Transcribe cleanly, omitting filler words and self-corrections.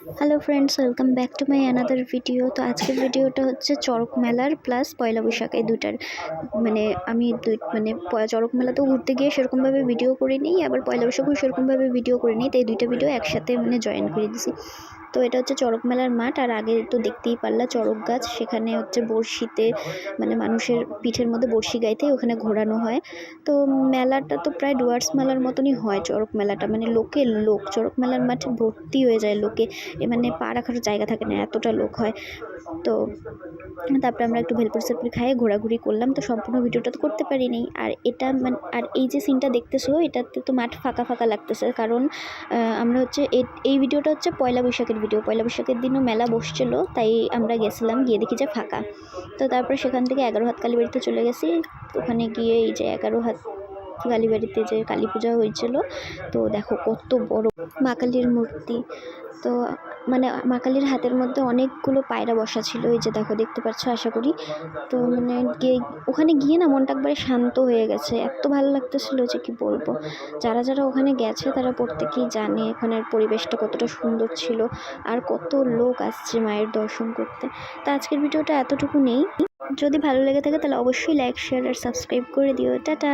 Hello friends, welcome back to my another video. তো আজকের ভিডিওটা হচ্ছে চড়ক মেলার প্লাস পয়লা বৈশাখ এই দুটার। মানে আমি চড়ক মেলাতেও ঘুরতে গিয়ে সেরকমভাবে ভিডিও করে নিই, আবার পয়লা বৈশাখও সেরকমভাবে ভিডিও করে নিই। তো এই দুইটা ভিডিও একসাথে জয়েন করে দিছি। তো এটা হচ্ছে চড়ক মেলার মাঠ, আর আগে তো দেখতেই পারলা চড়ক গাছ, সেখানে হচ্ছে বড়শিতে মানুষের পিঠের মধ্যে বড়শি গাইতে ওখানে ঘোরানো হয়। তো মেলাটা তো প্রায় ডুয়ার্স মেলার মতনই হয় চড়ক মেলাটা, লোক চড়ক মেলার মাঠে ভর্তি হয়ে যায় লোকে, পা রাখার জায়গা থাকে না, এতটা লোক হয়। তো তারপরে আমরা একটু ভেলপুরি সেলপুরি খাইয়ে ঘোরাঘুরি করলাম। তো সম্পূর্ণ ভিডিওটা তো করতে পারিনি। আর এটা আর এই যে সিনটা দেখতেছো, এটাতে তো মাঠ ফাঁকা ফাঁকা লাগতেছে, কারণ আমরা হচ্ছে এই ভিডিওটা হচ্ছে পয়লা বৈশাখের ভিডিও। পয়লা বৈশাখের দিনও মেলা বসছিল, তাই আমরা গেছিলাম, গিয়ে দেখি যে ফাঁকা। তো তারপরে সেখান থেকে 11 হাত কালীবাড়িতে চলে গেছি। ওখানে গিয়ে এই যে 11 হাত কালীবাড়িতে যে কালী পূজা হয়েছিল, তো দেখো কত বড় মা কালীর মূর্তি। তো মা কালীর হাতের মধ্যে অনেকগুলো পায়রা বসা ছিল, এই যে দেখো, দেখতে পাচ্ছ আশা করি। তো ওখানে গিয়ে না মনটা একবারে শান্ত হয়ে গেছে, এত ভালো লাগতেছিল যে কি বলবো। যারা যারা ওখানে গেছে তারা প্রত্যেকেই জানে এখানের পরিবেশটা কতটা সুন্দর ছিল, আর কত লোক আসছে মায়ের দর্শন করতে। তো আজকের ভিডিওটা এতটুকু নেই। যদি ভালো লেগে থাকে তাহলে অবশ্যই লাইক, শেয়ার আর সাবস্ক্রাইব করে দিও। টাটা।